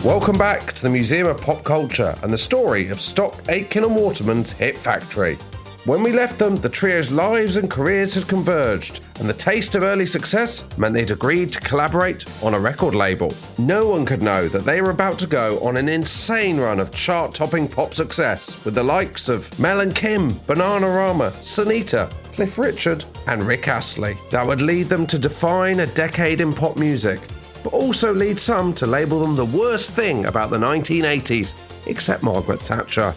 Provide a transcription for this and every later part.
Welcome back to the Museum of Pop Culture and the story of Stock Aitken and Waterman's Hit Factory. When we left them, the trio's lives and careers had converged, and the taste of early success meant they'd agreed to collaborate on a record label. No one could know that they were about to go on an insane run of chart-topping pop success with the likes of Mel and Kim, Bananarama, Sinitta, Cliff Richard, and Rick Astley. That would lead them to define a decade in pop music, but also lead some to label them the worst thing about the 1980s, except Margaret Thatcher.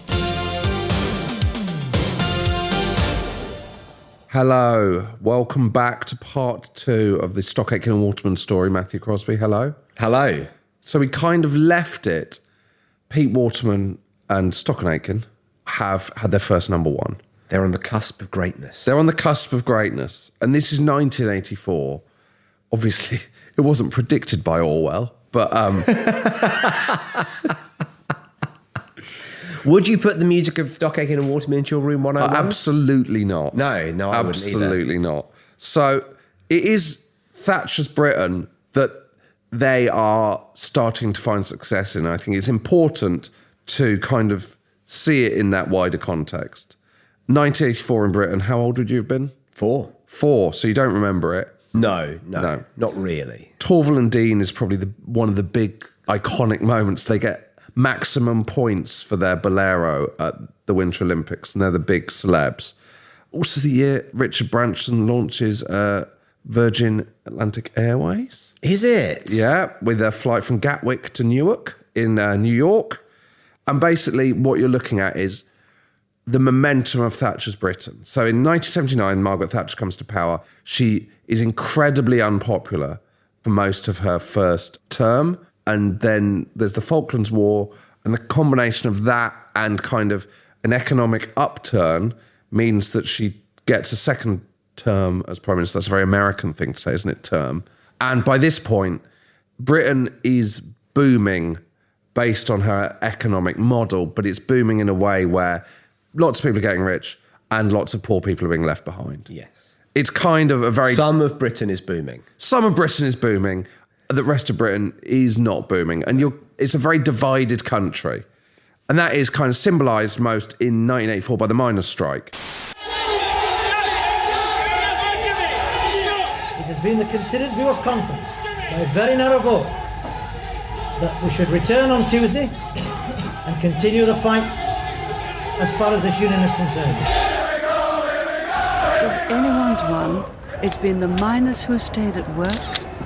Hello, welcome back to part 2 of the Stock Aitken and Waterman story. Matthew Crosby, hello. Hello. So we kind of left it. Pete Waterman and Stock and Aitken have had their first number one. They're on the cusp of greatness. They're on the cusp of greatness. And this is 1984. Obviously, it wasn't predicted by Orwell, but... Would you put the music of Stock Aitken and Waterman into your room 101? Absolutely not. No, I wouldn't either. Absolutely not. So it is Thatcher's Britain that they are starting to find success in. I think it's important to kind of see it in that wider context. 1984 in Britain, how old would you have been? 4. 4, so you don't remember it? No, not really. Torval and Dean is probably one of the big iconic moments. They get maximum points for their bolero at the Winter Olympics, and they're the big celebs. Also the year Richard Branson launches Virgin Atlantic Airways. Is it? Yeah, with their flight from Gatwick to Newark in New York. And basically what you're looking at is the momentum of Thatcher's Britain. So in 1979, Margaret Thatcher comes to power. She is incredibly unpopular for most of her first term. And then there's the Falklands War, and the combination of that and kind of an economic upturn means that she gets a second term as Prime Minister. That's a very American thing to say, isn't it, term? And by this point, Britain is booming based on her economic model, but it's booming in a way where lots of people are getting rich and lots of poor people are being left behind. Yes. It's kind of a very... Some of Britain is booming. Some of Britain is booming. The rest of Britain is not booming. And it's a very divided country. And that is kind of symbolised most in 1984 by the miners' strike. It has been the considered view of conference, by a very narrow vote, that we should return on Tuesday and continue the fight as far as this union is concerned. If anyone's won, it's been the miners who stayed at work,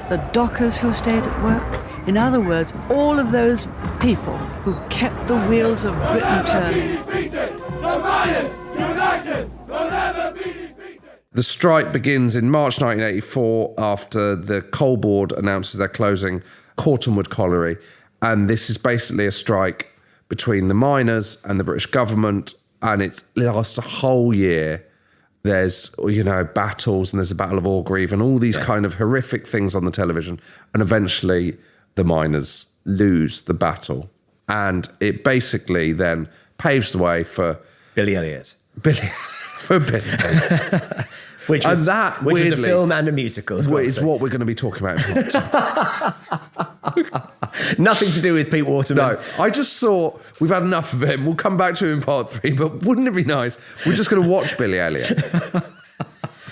the dockers who stayed at work. In other words, all of those people who kept the wheels of Britain turning. The miners, united, will never be defeated. The strike begins in March 1984 after the Coal Board announces they're closing Cortonwood Colliery. And this is basically a strike between the miners and the British government, and it lasts a whole year. There's, battles, and there's the Battle of Orgreave and all these kind of horrific things on the television. And eventually the miners lose the battle. And it basically then paves the way for... Billy Elliot. For Billy Elliot. Which was a film and a musical as well. Is what we're going to be talking about in part 2. Nothing to do with Pete Waterman. No, I just thought we've had enough of him. We'll come back to him in part 3, but wouldn't it be nice? We're just going to watch Billy Elliot.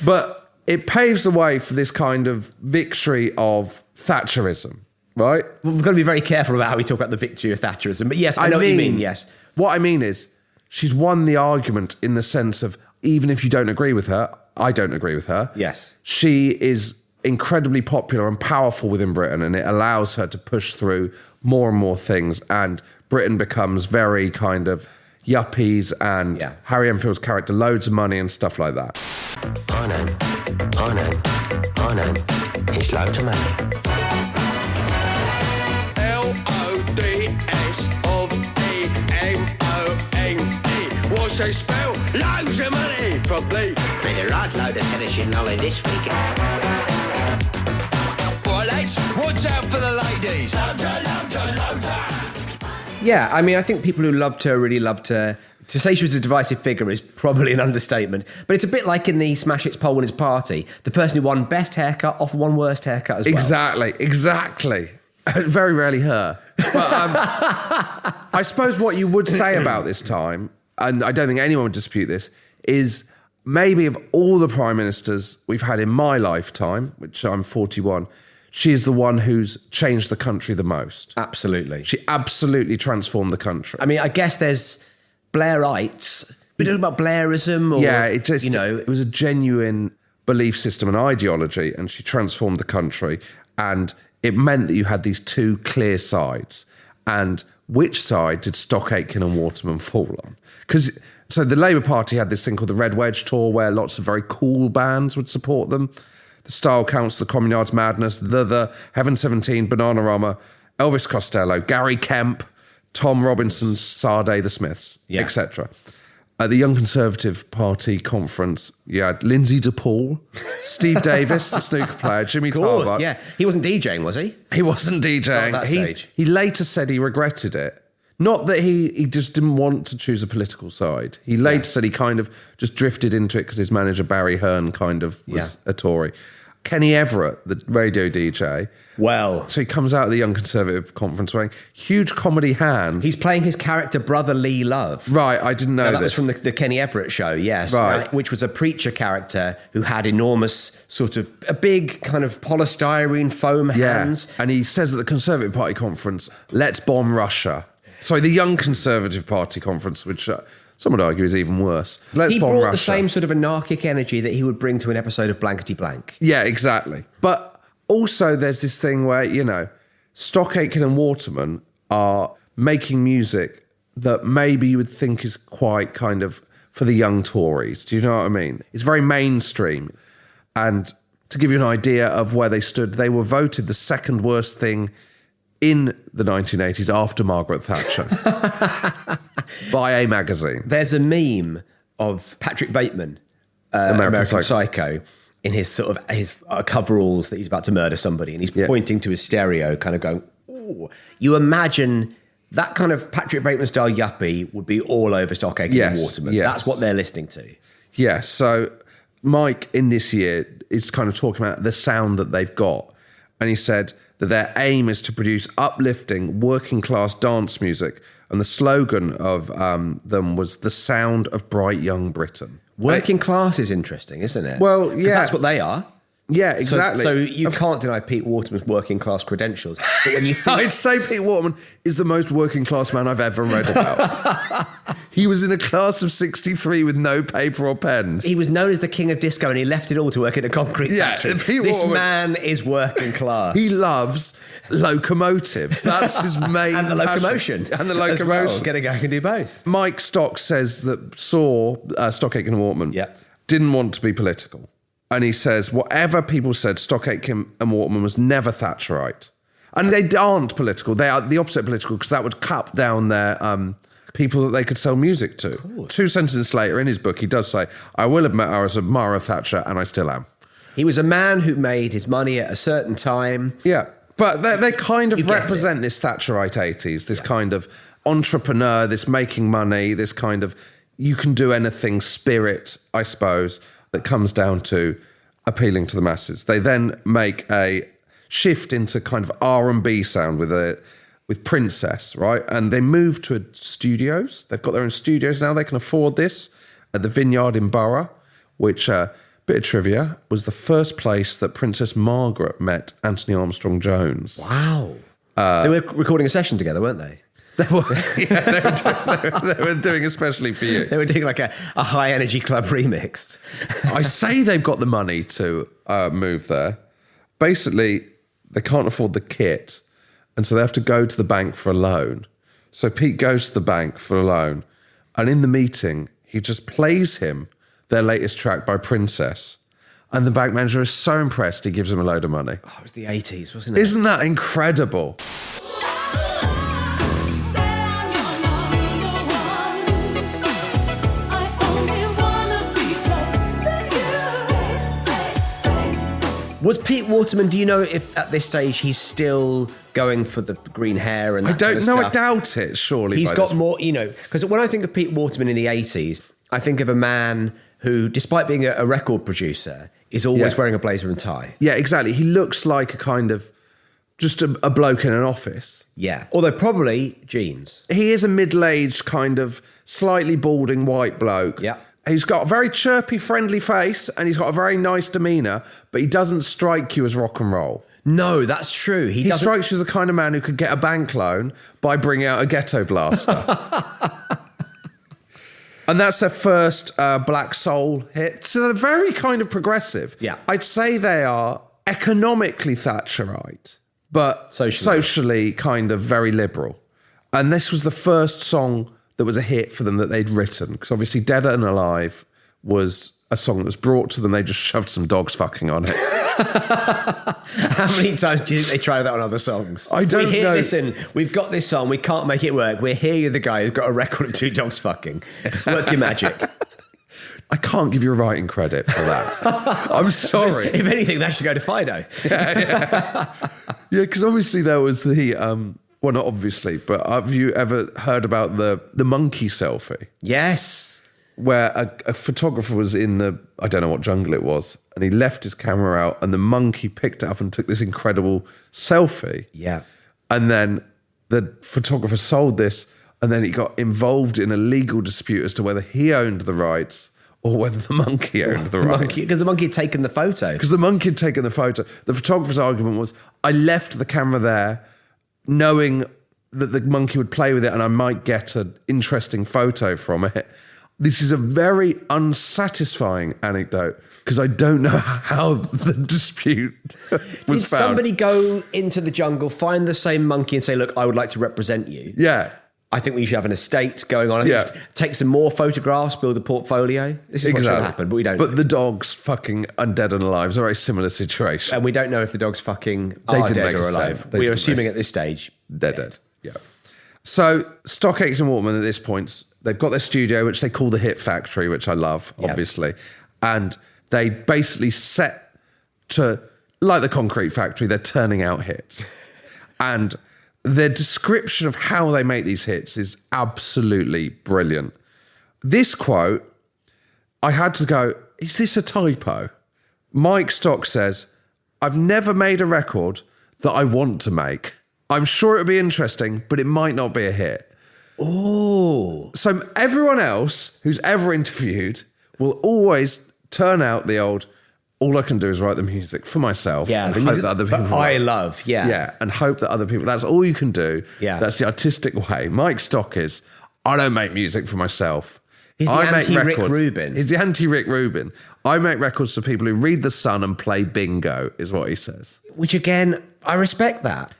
But it paves the way for this kind of victory of Thatcherism, right? We've got to be very careful about how we talk about the victory of Thatcherism. But yes, I know what you mean, yes. What I mean is, she's won the argument in the sense of, even if you don't agree with her, I don't agree with her. Yes. She is incredibly popular and powerful within Britain, and it allows her to push through more and more things, and Britain becomes very kind of yuppies, and Harry Enfield's character, loads of money and stuff like that. I know, it's loads of money. LODSOVEMONE. What's they spell? Loads of money, probably. Been a right load of finishing knowledge this weekend. Right, lads, what's out for the ladies? Loads. Yeah, I mean, I think people who loved her really loved her. To say she was a divisive figure is probably an understatement. But it's a bit like in the Smash Hits Poll Winners Party. The person who won best haircut often won worst haircut as well. Exactly. Very rarely her. I suppose what you would say about this time, and I don't think anyone would dispute this, is maybe of all the prime ministers we've had in my lifetime, which I'm 41, she is the one who's changed the country the most. Absolutely. She absolutely transformed the country. I mean, I guess there's Blairites. We're talking about Blairism, or it was a genuine belief system and ideology, and she transformed the country. And it meant that you had these two clear sides. And which side did Stock Aitken and Waterman fall on? So the Labour Party had this thing called the Red Wedge Tour, where lots of very cool bands would support them. The Style Council, the Communards Madness, the Heaven 17, Bananarama, Elvis Costello, Gary Kemp, Tom Robinson, Sade, the Smiths, etc. At the Young Conservative Party conference, you had Lindsay DePaul, Steve Davis, the snooker player, Jimmy Tarbuck. Yeah, he wasn't DJing, was he? He wasn't DJing. Not at that stage. He later said he regretted it. Not that he just didn't want to choose a political side. He later said he kind of just drifted into it because his manager, Barry Hearn, kind of was a Tory. Kenny Everett, the radio DJ. Well. So he comes out of the Young Conservative conference wearing huge comedy hands. He's playing his character Brother Lee Love. Right, I didn't know that this. was from the Kenny Everett show, yes. Right. Which was a preacher character who had enormous sort of, a big kind of polystyrene foam hands. And he says at the Conservative Party conference, let's bomb Russia. Sorry, the Young Conservative Party conference, which some would argue is even worse. He brought the same sort of anarchic energy that he would bring to an episode of Blankety Blank. Yeah, exactly. But also there's this thing where, Stock Aitken and Waterman are making music that maybe you would think is quite kind of for the young Tories. Do you know what I mean? It's very mainstream. And to give you an idea of where they stood, they were voted the second worst thing in the 1980s after Margaret Thatcher by a magazine. There's a meme of Patrick Bateman, American Psycho, in his sort of his coveralls that he's about to murder somebody, and he's pointing to his stereo, kind of going, "Ooh!" You imagine that kind of Patrick Bateman style yuppie would be all over Stock Aitken and Waterman. Yes. That's what they're listening to. Yes. So Mike in this year is kind of talking about the sound that they've got, and he said that their aim is to produce uplifting, working-class dance music, and the slogan of them was the sound of bright young Britain. Working class is interesting, isn't it? Well, 'Cause yeah. that's what they are. Yeah, exactly. So you can't deny Pete Waterman's working class credentials. But when you think... I'd say Pete Waterman is the most working class man I've ever read about. He was in a class of 63 with no paper or pens. He was known as the king of disco, and he left it all to work in a concrete factory. This man is working class. He loves locomotives. That's his main and the locomotion. And the locomotion. Well. Get a guy who can do both. Mike Stock says that Stock Aitken and Waterman didn't want to be political. And he says, whatever people said, Stock Aitken and Waterman was never Thatcherite. And they aren't political. They are the opposite of political, because that would cut down their people that they could sell music to. 2 sentences later in his book, he does say, I will admit I was a admirer of Thatcher, and I still am. He was a man who made his money at a certain time. Yeah. But they kind of represent this Thatcherite 80s, this kind of entrepreneur, this making money, this kind of you can do anything spirit, I suppose, that comes down to appealing to the masses. They then make a shift into kind of R&B sound with Princess, right? And they move to studios. They've got their own studios now. They can afford this at the Vineyard in Borough, which, bit of trivia, was the first place that Princess Margaret met Anthony Armstrong-Jones. Wow. They were recording a session together, weren't they? They were doing especially for you. They were doing like a high energy club remix. I say they've got the money to move there. Basically, they can't afford the kit, and so they have to go to the bank for a loan. So Pete goes to the bank for a loan, and in the meeting, he just plays him their latest track by Princess. And the bank manager is so impressed, he gives him a load of money. Oh, it was the 80s, wasn't it? Isn't that incredible? Was Pete Waterman, do you know if at this stage he's still going for the green hair and that kind of know. stuff? I doubt it, surely. He's got more, because when I think of Pete Waterman in the 80s, I think of a man who, despite being a record producer, is always wearing a blazer and tie. Yeah, exactly. He looks like a kind of just a bloke in an office. Yeah. Although probably jeans. He is a middle-aged kind of slightly balding white bloke. Yeah. He's got a very chirpy, friendly face and he's got a very nice demeanour, but he doesn't strike you as rock and roll. No, that's true. He strikes you as the kind of man who could get a bank loan by bringing out a ghetto blaster. And that's their first black soul hit. So they're very kind of progressive. Yeah. I'd say they are economically Thatcherite, but socially kind of very liberal. And this was the first song that was a hit for them that they'd written. Because obviously Dead and Alive was a song that was brought to them. They just shoved some dogs fucking on it. How many times do you think they try that on other songs? I don't know. Listen, we've got this song. We can't make it work. We're here. You're the guy who's got a record of 2 dogs fucking. Work your magic. I can't give you writing credit for that. I'm sorry. If anything, that should go to Fido. Yeah, because obviously there was the... well, not obviously, but have you ever heard about the monkey selfie? Yes. Where a photographer was in I don't know what jungle it was, and he left his camera out and the monkey picked it up and took this incredible selfie. Yeah. And then the photographer sold this and then he got involved in a legal dispute as to whether he owned the rights or whether the monkey owned the rights. Because the monkey had taken the photo. Because the monkey had taken the photo. The photographer's argument was, I left the camera there knowing that the monkey would play with it and I might get an interesting photo from it. This is a very unsatisfying anecdote because I don't know how the dispute was found. Did somebody go into the jungle, find the same monkey and say, look, I would like to represent you? Yeah. I think we should have an estate going on. Take some more photographs, build a portfolio. This is what should happen, but we don't. But the dogs fucking Undead and Alive is a very similar situation. And we don't know if the dogs fucking are dead or alive. We're assuming at this stage they're dead. Yeah. So Stock Aitken and Waterman at this point, they've got their studio, which they call the Hit Factory, which I love, obviously. And they basically set to, like the Concrete Factory, they're turning out hits. And their description of how they make these hits is absolutely brilliant. This quote, I had to go, is this a typo? Mike Stock says, I've never made a record that I want to make. I'm sure it'll be interesting, but it might not be a hit. Oh. So everyone else who's ever interviewed will always turn out the old, all I can do is write the music for myself. Yeah, and hope that other people Yeah, and hope that other people, that's all you can do. Yeah. That's the artistic way. Mike Stock is, I don't make music for myself. He's the anti-Rick Rubin. He's the anti-Rick Rubin. I make records for people who read The Sun and play bingo, is what he says. Which again, I respect that.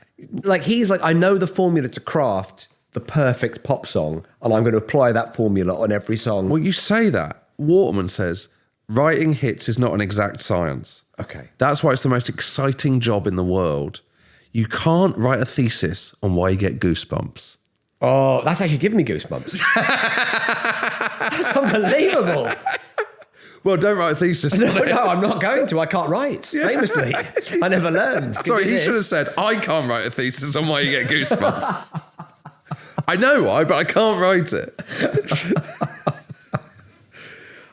Like, he's like, I know the formula to craft the perfect pop song, and I'm going to apply that formula on every song. Well, you say that. Waterman says, writing hits is not an exact science. Okay. That's why it's the most exciting job in the world. You can't write a thesis on why you get goosebumps. Oh, that's actually giving me goosebumps. That's unbelievable. Well, don't write a thesis. No, I'm not going to. I can't write, famously. I never learned. Sorry, you should have said, I can't write a thesis on why you get goosebumps. I know why, but I can't write it.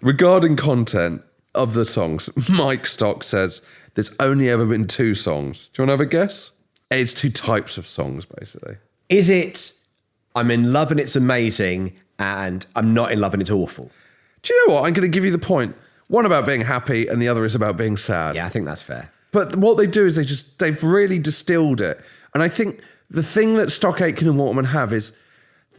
Regarding content of the songs, Mike Stock says there's only ever been 2 songs. Do you want to have a guess? It's 2 types of songs, basically. Is it, I'm in love and it's amazing, and I'm not in love and it's awful? Do you know what? I'm going to give you the point. One about being happy and the other is about being sad. Yeah, I think that's fair. But what they do is they've really distilled it. And I think the thing that Stock Aitken and Waterman have is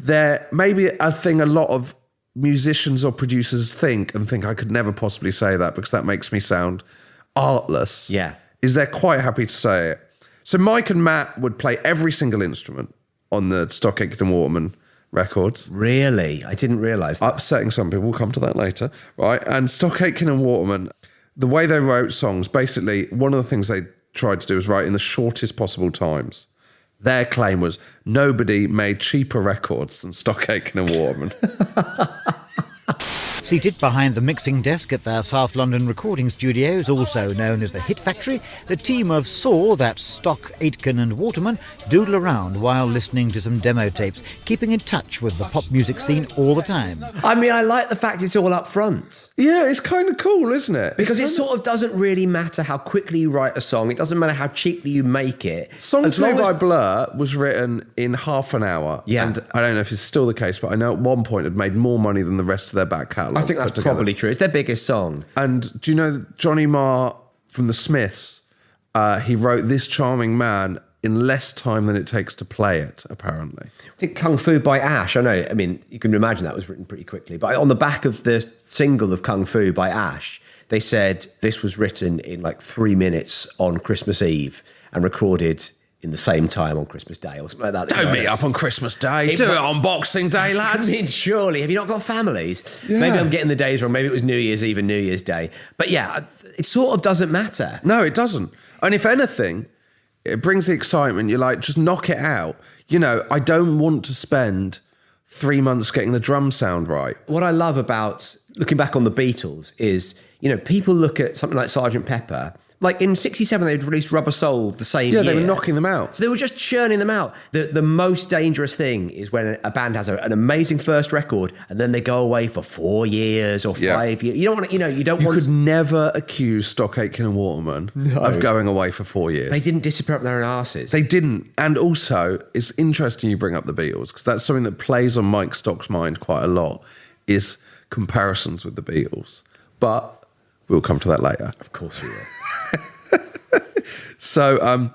they're maybe a thing a lot of musicians or producers think I could never possibly say that because that makes me sound artless. Yeah. Is they're quite happy to say it. So Mike and Matt would play every single instrument on the Stock Aitken and Waterman records. Really? I didn't realise that. Upsetting some people, we'll come to that later, right? And Stock Aitken and Waterman, the way they wrote songs, basically one of the things they tried to do was write in the shortest possible times. Their claim was nobody made cheaper records than Stock Aitken and Waterman. Seated behind the mixing desk at their South London recording studios, also known as the Hit Factory, the team of Saw, that's Stock, Aitken and Waterman, doodle around while listening to some demo tapes, keeping in touch with the pop music scene all the time. I mean, I like the fact it's all up front. Yeah, it's kind of cool, isn't it? Because it sort of doesn't really matter how quickly you write a song. It doesn't matter how cheaply you make it. Song 2 by Blur was written in half an hour. Yeah. And I don't know if it's still the case, but I know at one point it made more money than the rest of their back catalogue. I think that's probably true. It's their biggest song. And do you know Johnny Marr from the Smiths? He wrote This Charming Man in less time than it takes to play it, apparently. I think Kung Fu by Ash, I know, I mean, you can imagine that was written pretty quickly, but on the back of the single of Kung Fu by Ash, they said this was written in like 3 minutes on Christmas Eve and recorded in the same time on Christmas Day or something like that. Don't meet up on Christmas Day. Do it on Boxing Day, lads. I mean, surely. Have you not got families? Yeah. Maybe I'm getting the days wrong. Maybe it was New Year's Eve and New Year's Day. But yeah, it sort of doesn't matter. No, it doesn't. And if anything, it brings the excitement. You're like, just knock it out. You know, I don't want to spend 3 months getting the drum sound right. What I love about looking back on the Beatles is, you know, people look at something like Sgt. Pepper. Like in 67, they'd released Rubber Soul the same year. Yeah, they were knocking them out. So they were just churning them out. The most dangerous thing is when a band has an amazing first record and then they go away for 4 years or 5 years. You don't want to, You could never accuse Stock, Aitken and Waterman of going away for 4 years. They didn't disappear up their own arses. They didn't. And also, it's interesting you bring up the Beatles because that's something that plays on Mike Stock's mind quite a lot is comparisons with the Beatles. But we'll come to that later. Of course we will. So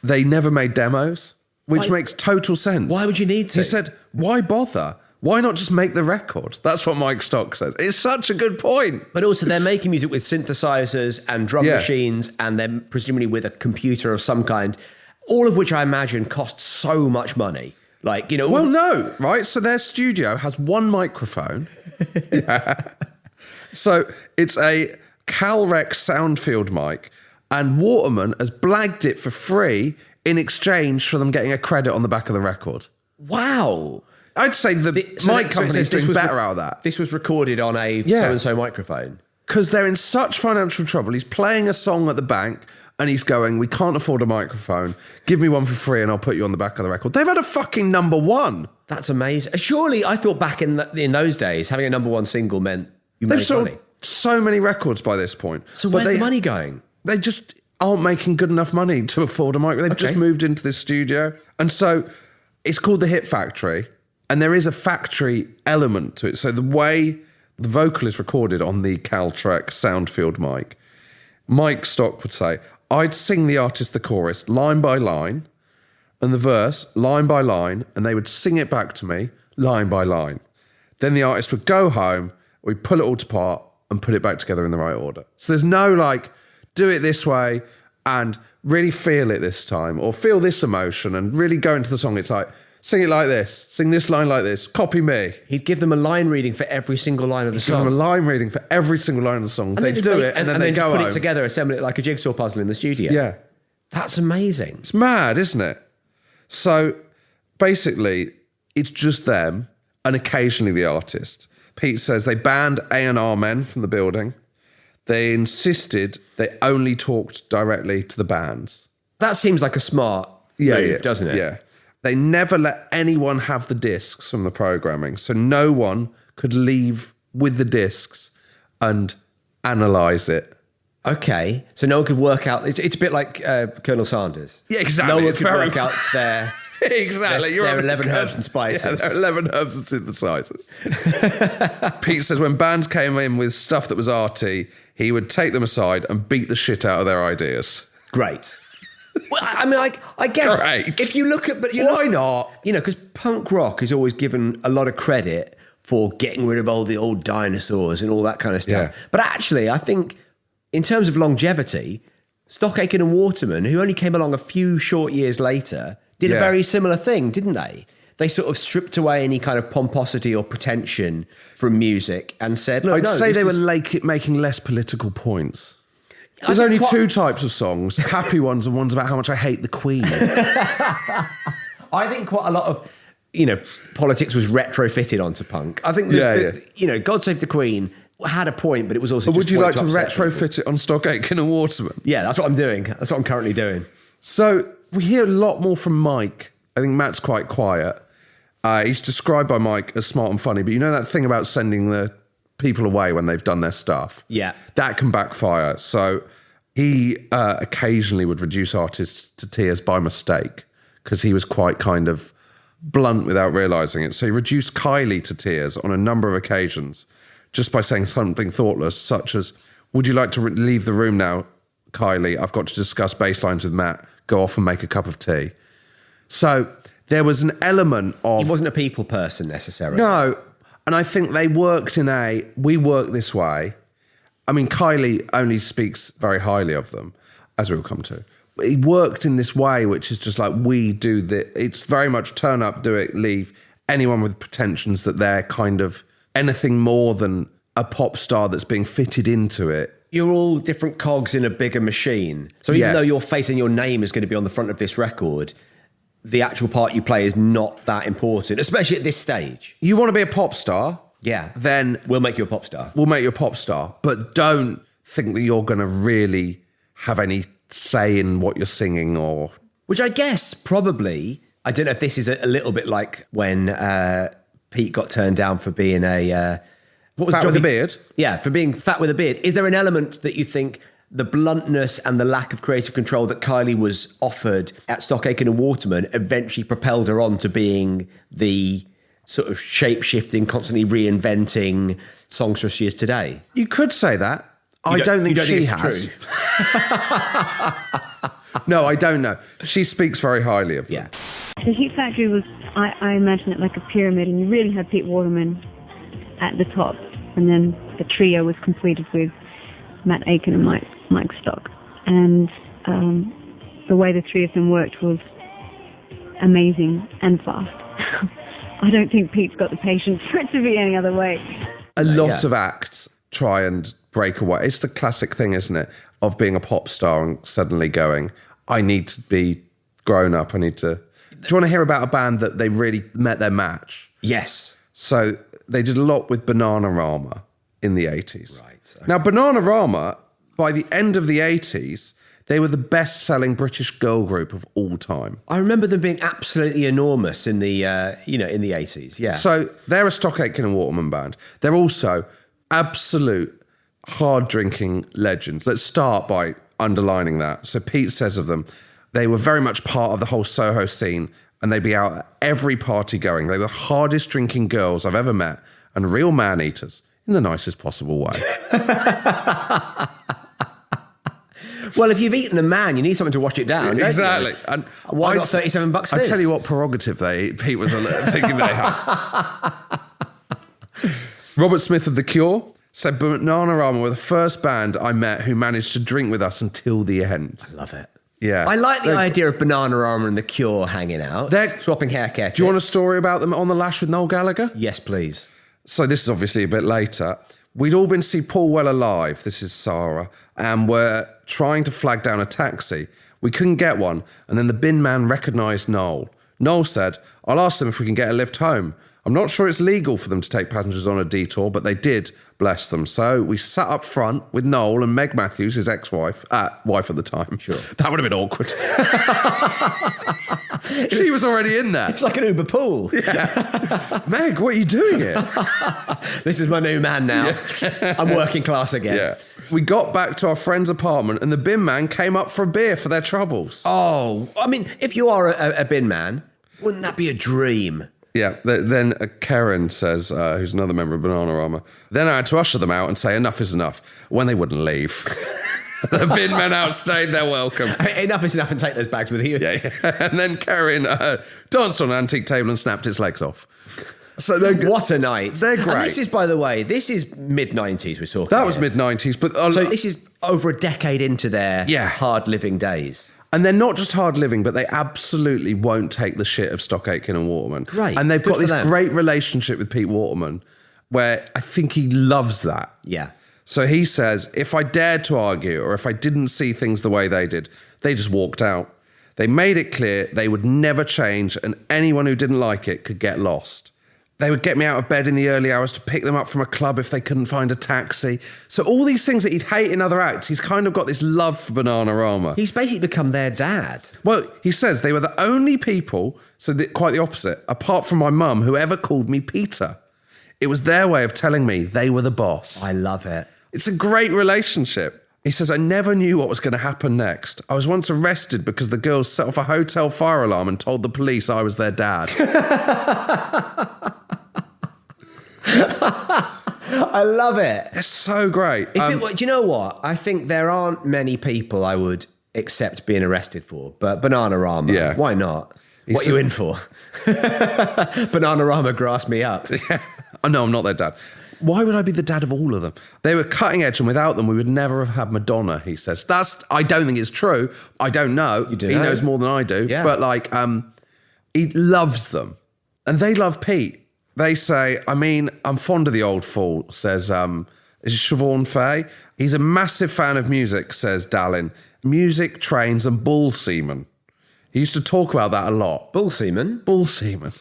they never made demos, which makes total sense. Why would you need to? He said, why bother? Why not just make the record? That's what Mike Stock says. It's such a good point. But also they're making music with synthesizers and drum machines and then presumably with a computer of some kind, all of which I imagine costs so much money. Like, you know... Well, no, right? So their studio has one microphone. So it's a Calrec Soundfield mic. And Waterman has blagged it for free in exchange for them getting a credit on the back of the record. Wow. I'd say the mic company's doing better out of that. This was recorded on a so-and-so microphone. Because they're in such financial trouble. He's playing a song at the bank and he's going, we can't afford a microphone. Give me one for free and I'll put you on the back of the record. They've had a fucking number one. That's amazing. Surely, I thought back in those days, having a number one single meant you made money. They've sold so many records by this point. So where's the money going? They just aren't making good enough money to afford a mic. They've just moved into this studio. And so it's called the Hit Factory. And there is a factory element to it. So the way the vocal is recorded on the Caltrek Soundfield mic, Mike Stock would say, I'd sing the artist the chorus line by line and the verse line by line, and they would sing it back to me line by line. Then the artist would go home, we'd pull it all apart and put it back together in the right order. So there's no like, do it this way and really feel it this time or feel this emotion and really go into the song. It's like, sing it like this, sing this line like this, copy me. He'd give them a line reading for every single line of the song. Give them a line reading for every single line of the song. They do it and then they go put home. It together, assemble it like a jigsaw puzzle in the studio. Yeah. That's amazing. It's mad, isn't it? So basically, it's just them and occasionally the artist. Pete says they banned A&R men from the building. They insisted they only talked directly to the bands. That seems like a smart move, doesn't it? Yeah. They never let anyone have the discs from the programming. So no one could leave with the discs and analyse it. Okay. So no one could work out... It's a bit like Colonel Sanders. Yeah, exactly. No one could work out their... Exactly. Their 11 herbs and spices. Yeah, there are 11 herbs and synthesizers. Pete says when bands came in with stuff that was arty, he would take them aside and beat the shit out of their ideas. Great. Well, I mean, I guess Great. If you look at... Why not? You know, because punk rock is always given a lot of credit for getting rid of all the old dinosaurs and all that kind of stuff. Yeah. But actually, I think in terms of longevity, Stock, Aitken and Waterman, who only came along a few short years later... did a very similar thing, didn't they? They sort of stripped away any kind of pomposity or pretension from music and said, look, I'd say they were making less political points. There's only two types of songs, happy ones and ones about how much I hate the Queen. I think quite a lot of politics was retrofitted onto punk. I think God Save the Queen had a point, but it was also. But would you like to retrofit it on Stock Aitken and Waterman? Yeah, that's what I'm doing. That's what I'm currently doing. So we hear a lot more from Mike. I think Matt's quite quiet. He's described by Mike as smart and funny, but you know that thing about sending the people away when they've done their stuff? Yeah. That can backfire. So he occasionally would reduce artists to tears by mistake because he was quite kind of blunt without realising it. So he reduced Kylie to tears on a number of occasions just by saying something thoughtless, such as, would you like to leave the room now, Kylie? I've got to discuss bass lines with Matt. Go off and make a cup of tea. So there was an element of... He wasn't a people person necessarily. No. And I think they worked we work this way. I mean, Kylie only speaks very highly of them, as we'll come to. He worked in this way, which is just like, we do it's very much turn up, do it, leave. Anyone with pretensions that they're kind of anything more than a pop star that's being fitted into it. You're all different cogs in a bigger machine. So even though your face and your name is going to be on the front of this record, the actual part you play is not that important, especially at this stage. You want to be a pop star? Yeah. Then we'll make you a pop star. We'll make you a pop star. But don't think that you're going to really have any say in what you're singing or... Which I guess probably, I don't know if this is a little bit like when Pete got turned down for being a... Fat with a beard? Yeah, for being fat with a beard. Is there an element that you think the bluntness and the lack of creative control that Kylie was offered at Stock Aitken and Waterman eventually propelled her on to being the sort of shape-shifting, constantly reinventing songstress she is today? You could say that. I don't think she has. No, I don't know. She speaks very highly of them. Yeah. The Heat Factory was, I imagine it like a pyramid, and you really had Pete Waterman at the top, and then the trio was completed with Matt Aitken and Mike Stock. And the way the three of them worked was amazing and fast. I don't think Pete's got the patience for it to be any other way. A lot of acts try and break away. It's the classic thing, isn't it, of being a pop star and suddenly going, I need to be grown up. I need to... Do you want to hear about a band that they really met their match? Yes. So they did a lot with Bananarama in the 80s. Right. Okay. Now, Bananarama, by the end of the 80s, they were the best-selling British girl group of all time. I remember them being absolutely enormous in the, in the 80s, yeah. So they're a Stock Aitken and Waterman band. They're also absolute hard-drinking legends. Let's start by underlining that. So Pete says of them, they were very much part of the whole Soho scene, and they'd be out at every party going. They were the hardest drinking girls I've ever met, and real man-eaters in the nicest possible way. Well, if you've eaten a man, you need something to wash it down. Exactly. And why not $37 for I this? tell you what prerogative Pete was thinking they had. Robert Smith of The Cure said Bananarama were the first band I met who managed to drink with us until the end. I love it. Yeah. I like the idea of Bananarama and The Cure hanging out. They're swapping hair care. Do you want a story about them on the Lash with Noel Gallagher? Yes, please. So this is obviously a bit later. We'd all been to see Paul Weller live, this is Sarah, and we're trying to flag down a taxi. We couldn't get one, and then the bin man recognised Noel. Noel said, I'll ask them if we can get a lift home. I'm not sure it's legal for them to take passengers on a detour, but they did, bless them. So we sat up front with Noel and Meg Matthews, his ex-wife, wife at the time. Sure. That would have been awkward. She was already in there. It's like an Uber pool. Yeah. Meg, what are you doing here? This is my new man now. Yeah. I'm working class again. Yeah. We got back to our friend's apartment and the bin man came up for a beer for their troubles. Oh, I mean, if you are a bin man, wouldn't that be a dream? Yeah, then Karen says, who's another member of Bananarama, then I had to usher them out and say enough is enough when they wouldn't leave. The bin men outstayed their welcome. Enough is enough and take those bags with you. Yeah. And then Karen danced on an antique table and snapped its legs off. So what a night. They're great. And this is, by the way, mid-90s we're talking. That was mid-90s. But so this is over a decade into their hard-living days. And they're not just hard living, but they absolutely won't take the shit of Stock Aitken and Waterman. Great. And they've got this great relationship with Pete Waterman where I think he loves that. Yeah. So he says, if I dared to argue or if I didn't see things the way they did, they just walked out. They made it clear they would never change and anyone who didn't like it could get lost. They would get me out of bed in the early hours to pick them up from a club if they couldn't find a taxi. So all these things that he'd hate in other acts, he's kind of got this love for Bananarama. He's basically become their dad. Well, he says they were the only people, quite the opposite, apart from my mum, who ever called me Peter. It was their way of telling me they were the boss. I love it. It's a great relationship. He says, I never knew what was going to happen next. I was once arrested because the girls set off a hotel fire alarm and told the police I was their dad. I love it. It's so great. Do you know what? I think there aren't many people I would accept being arrested for, but Bananarama, why not? What are you in for? Bananarama grassed me up. Yeah. Oh, no, I'm not their dad. Why would I be the dad of all of them? They were cutting edge, and without them, we would never have had Madonna, he says. I don't think it's true. I don't know. You do he know. knows more than I do. Yeah. But, he loves them. And they love Pete. They say, I'm fond of the old fool, says, is it Siobhan Fay? He's a massive fan of music, says Dallin. Music, trains, and bull semen. He used to talk about that a lot. Bull semen? Bull semen.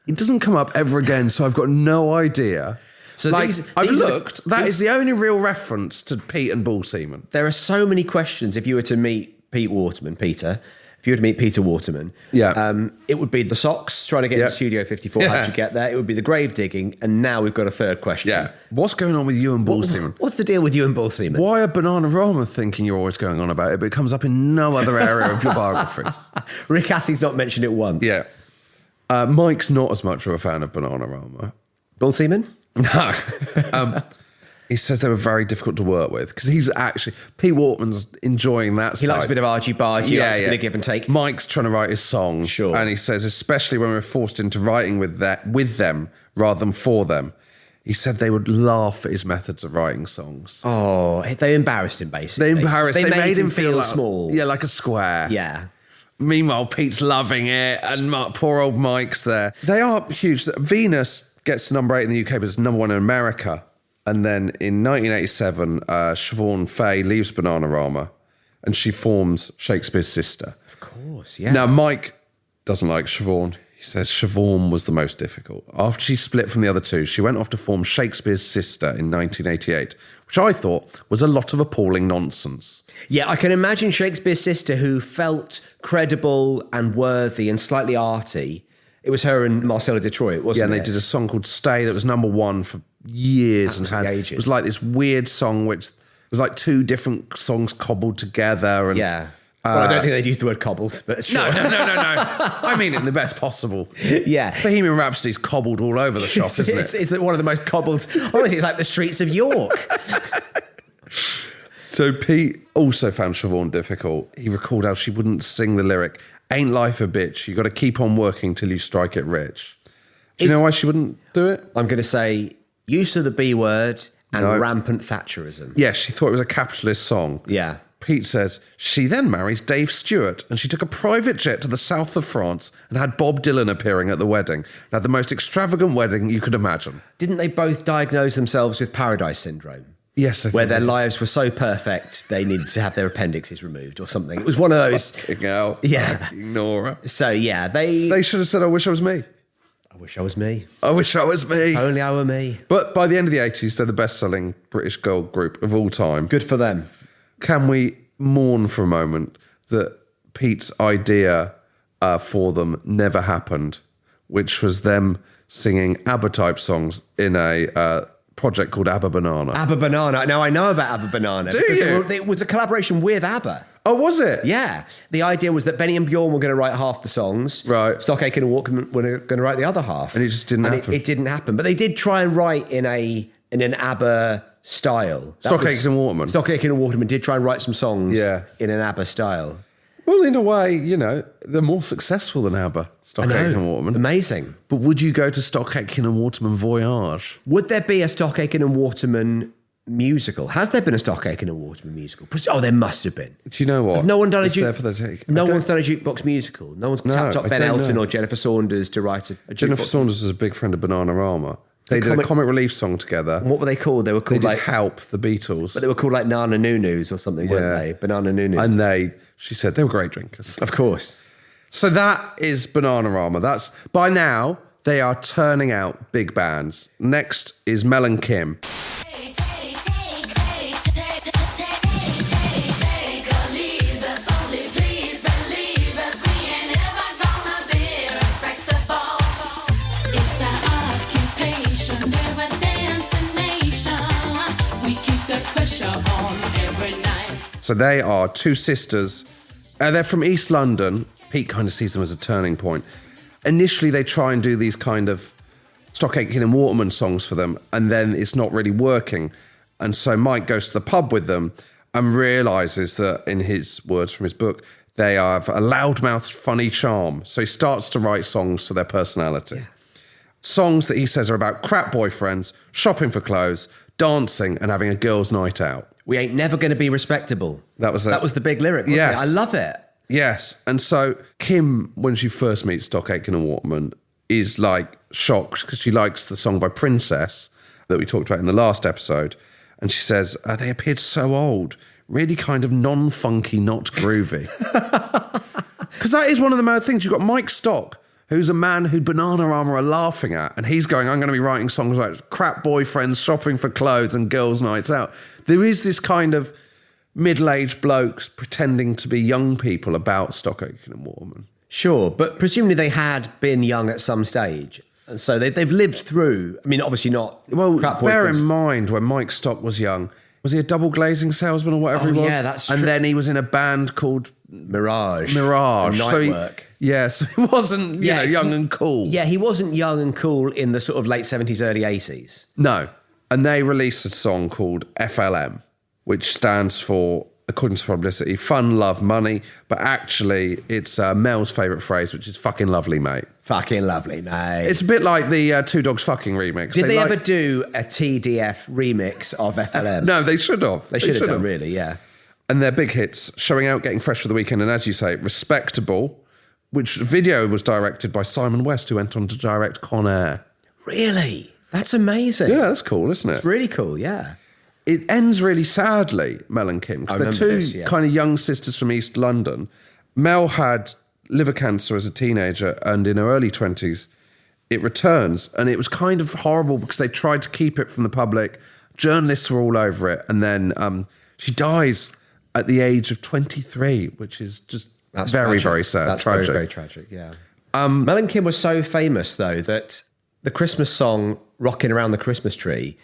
It doesn't come up ever again, so I've got no idea. So I've looked. That is the only real reference to Pete and bull semen. There are so many questions. If you were to meet Peter, if you were to meet Peter Waterman, it would be the socks, trying to get into Studio 54. How'd you get there? It would be the grave digging, and now we've got a third question. Yeah. What's going on with you and bull semen? What's the deal with you and bull semen? Why are Bananarama thinking you're always going on about it, but it comes up in no other area of your biographies? Rick Astley's not mentioned it once. Yeah. Mike's not as much of a fan of Bananarama. Bull semen? No. He says they were very difficult to work with because he's actually... Pete Waterman's enjoying that He likes a bit of argy-bargy, likes a bit of give and take. Mike's trying to write his songs. Sure. And he says, especially when we're forced into writing with them rather than for them, he said they would laugh at his methods of writing songs. Oh, they embarrassed him, basically. They made him feel like, small. Yeah, like a square. Yeah. Meanwhile, Pete's loving it, and poor old Mike's there. They are huge. Venus gets to number 8 in the UK, but it's number 1 in America. And then in 1987, Siobhan Fay leaves Bananarama, and she forms Shakespeare's Sister. Of course, yeah. Now, Mike doesn't like Siobhan. He says Siobhan was the most difficult. After she split from the other two, she went off to form Shakespeare's Sister in 1988, which I thought was a lot of appalling nonsense. Yeah, I can imagine Shakespeare's Sister, who felt credible and worthy and slightly arty. It was her and Marcella Detroit, wasn't it? Yeah, and they did a song called Stay that was number 1 for years. Ages. It was like this weird song which was like 2 different songs cobbled together. And, yeah. Well, I don't think they'd use the word cobbled, but sure. No. I mean it in the best possible. Yeah. Bohemian Rhapsody's cobbled all over the shop, isn't it? It's one of the most cobbled. Honestly, it's like the streets of York. So Pete also found Siobhan difficult. He recalled how she wouldn't sing the lyric, "Ain't life a bitch, you got to keep on working till you strike it rich." Do you know why she wouldn't do it? I'm going to say use of the B word and rampant Thatcherism. Yeah, she thought it was a capitalist song. Yeah. Pete says she then married Dave Stewart and she took a private jet to the south of France and had Bob Dylan appearing at the wedding. And had the most extravagant wedding you could imagine. Didn't they both diagnose themselves with Paradise Syndrome? Yes, I think where their lives were so perfect they needed to have their appendixes removed or something. It was one of those. Fucking hell. Yeah. Fucking Nora. So yeah, they should have said, "I wish I was me." I wish I was me. I wish I was me. Only I were me. But by the end of the 80s, they're the best-selling British girl group of all time. Good for them. Can we mourn for a moment that Pete's idea for them never happened, which was them singing ABBA-type songs in a project called ABBA Banana. ABBA Banana. Now, I know about ABBA Banana. Do you? It was a collaboration with ABBA. Oh, was it? Yeah. The idea was that Benny and Bjorn were going to write half the songs. Right. Stock Aitken and Waterman were going to write the other half. And it just didn't happen. It didn't happen. But they did try and write in an ABBA style. Stock Aitken and Waterman. Stock Aitken and Waterman did try and write some songs in an ABBA style. Well, in a way, you know, they're more successful than ABBA, Stock Aitken and Waterman. Amazing. But would you go to Stock Aitken and Waterman Voyage? Would there be a Stock Aitken and Waterman musical? Has there been a Stock Aitken and Waterman musical? Oh, there must have been. Do you know what? Has no one done it's there for the take. No one's done a jukebox musical. No one's tapped up Ben Elton or Jennifer Saunders to write a jukebox. Jennifer Saunders is a big friend of Bananarama. They did a comic relief song together. What were they called? They were called like Help, the Beatles. But they were called like Nana Nunus or something, weren't they? Banana Nunus. And she said they were great drinkers. Of course. So that is Bananarama. That's by now they are turning out big bands. Next is Mel and Kim. So they are two sisters. They're from East London. Pete kind of sees them as a turning point. Initially, they try and do these kind of Stock Aitken and Waterman songs for them, and then it's not really working. And so Mike goes to the pub with them and realises that, in his words from his book, they have a loudmouth, funny charm. So he starts to write songs for their personality. Yeah. Songs that he says are about crap boyfriends, shopping for clothes, dancing, and having a girls' night out. We ain't never going to be respectable. That was the big lyric, wasn't it? I love it. Yes. And so Kim, when she first meets Stock Aitken and Waterman, is like shocked because she likes the song by Princess that we talked about in the last episode. And she says, they appeared so old, really kind of non-funky, not groovy. Because that is one of the mad things. You've got Mike Stock, who's a man who Bananarama are laughing at. And he's going, I'm going to be writing songs like crap boyfriends, shopping for clothes and girls' nights out. There is this kind of middle-aged blokes pretending to be young people about Stock Aitken and Waterman. Sure, but presumably they had been young at some stage. And so they've lived through, I mean, obviously not. Well, bear in mind when Mike Stock was young, was he a double glazing salesman or whatever he was? Yeah, that's true. And then he was in a band called Mirage. Nightwork. So he wasn't, young and cool. Yeah, he wasn't young and cool in the sort of late 70s, early 80s. No. And they released a song called FLM, which stands for, according to publicity, fun, love, money. But actually, it's Mel's favourite phrase, which is fucking lovely, mate. Fucking lovely, mate. It's a bit like the Two Dogs Fucking remix. Did they ever do a TDF remix of FLM? No, they should have. They should have done, really, yeah. And their big hits, Showing Out, Getting Fresh for the Weekend, and as you say, Respectable, which video was directed by Simon West, who went on to direct Con Air. Really? That's amazing. Yeah, that's cool, isn't it? It's really cool, yeah. It ends really sadly, Mel and Kim, because they're two kind of young sisters from East London. Mel had liver cancer as a teenager, and in her early 20s, it returns. And it was kind of horrible because they tried to keep it from the public. Journalists were all over it. And then she dies at the age of 23, which is just very, very sad. That's tragic. Very, very tragic, yeah. Mel and Kim was so famous, though, that the Christmas song Rockin' Around the Christmas Tree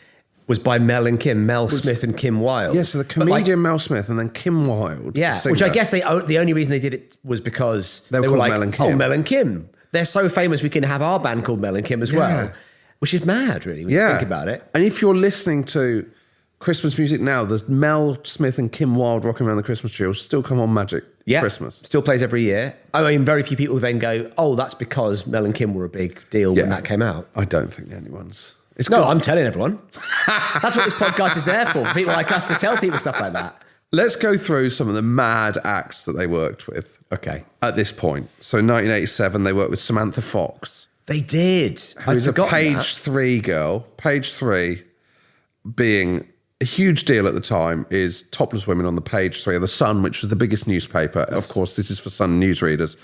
was by Mel and Kim, Mel Smith and Kim Wilde. Yeah, so the comedian Mel Smith and then Kim Wilde. Yeah, which I guess the only reason they did it was because they were like, Mel and Kim. Oh, Mel and Kim. They're so famous we can have our band called Mel and Kim as well. Which is mad, really, when you think about it. And if you're listening to Christmas music now, the Mel Smith and Kim Wilde Rocking Around the Christmas Tree will still come on Magic Christmas. Still plays every year. I mean, very few people then go, oh, that's because Mel and Kim were a big deal when that came out. I don't think anyone's... I'm telling everyone. That's what this podcast is there for people like us to tell people stuff like that. Let's go through some of the mad acts that they worked with. Okay. At this point. So in 1987, they worked with Samantha Fox. They did. Who's a page 3 girl. Page 3 being a huge deal at the time is topless women on the page 3 of The Sun, which was the biggest newspaper. Of course, this is for Sun newsreaders.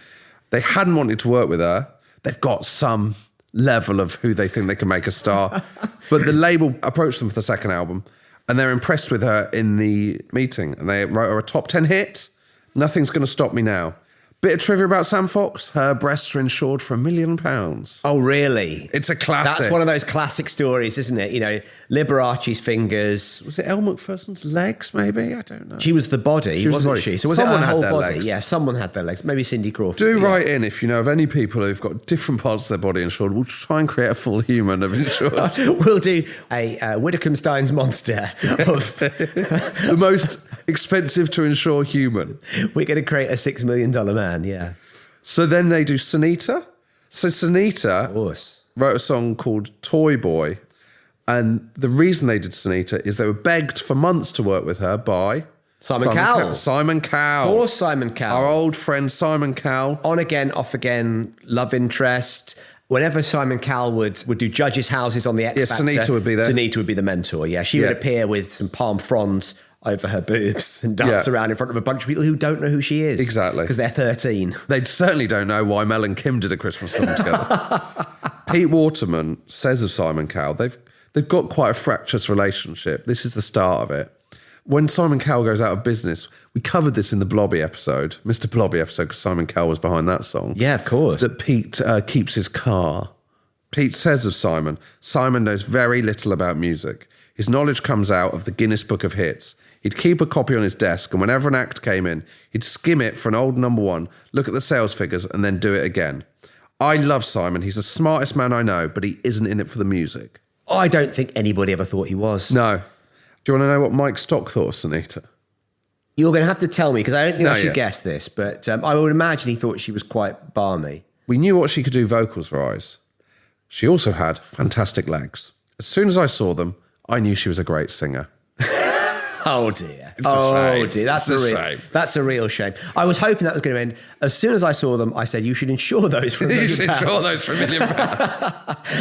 They hadn't wanted to work with her. They've got some level of who they think they can make a star. But the label approached them for the second album and they're impressed with her in the meeting. And they wrote her a top 10 hit. Nothing's Going to Stop Me Now. Bit of trivia about Sam Fox. Her breasts are insured for £1 million. Oh, really? It's a classic. That's one of those classic stories, isn't it? You know, Liberace's fingers. Was it Elle Macpherson's legs, maybe? I don't know. She was the body, wasn't she? So was someone it her whole had their body? legs. Yeah, someone had their legs. Maybe Cindy Crawford. Do write in if you know of any people who've got different parts of their body insured. We'll try and create a full human of insured. We'll do a Widdicombe Stein's monster of the most expensive to insure human. We're going to create a $6 million man, yeah. So then they do Sinitta. So Sinitta wrote a song called Toy Boy. And the reason they did Sinitta is they were begged for months to work with her by... Simon Cowell. Simon Cowell. Poor Simon Cowell. Our old friend Simon Cowell. On again, off again, love interest. whenever Simon Cowell would do judges' houses on the X Factor, Sinitta would be there. Sinitta would be the mentor. Yeah, she would appear with some palm fronds over her boobs and dance around in front of a bunch of people who don't know who she is. Exactly. Because they're 13. They certainly don't know why Mel and Kim did a Christmas song together. Pete Waterman says of Simon Cowell, they've got quite a fractious relationship. This is the start of it. When Simon Cowell goes out of business, we covered this in the Blobby episode, Mr. Blobby episode, because Simon Cowell was behind that song. Yeah, of course. That Pete keeps his car. Pete says of Simon knows very little about music. His knowledge comes out of the Guinness Book of Hits. He'd keep a copy on his desk, and whenever an act came in, he'd skim it for an old number one, look at the sales figures, and then do it again. I love Simon. He's the smartest man I know, but he isn't in it for the music. I don't think anybody ever thought he was. No. Do you want to know what Mike Stock thought of Sinitta? You're going to have to tell me, because I don't think I should guess this, but I would imagine he thought she was quite balmy. We knew what she could do vocals-wise. She also had fantastic legs. As soon as I saw them, I knew she was a great singer. Oh dear. It's a shame. Dear. Shame. That's a real shame. I was hoping that was going to end. As soon as I saw them, I said, you should insure those for £1 million. You should insure those for £1 million.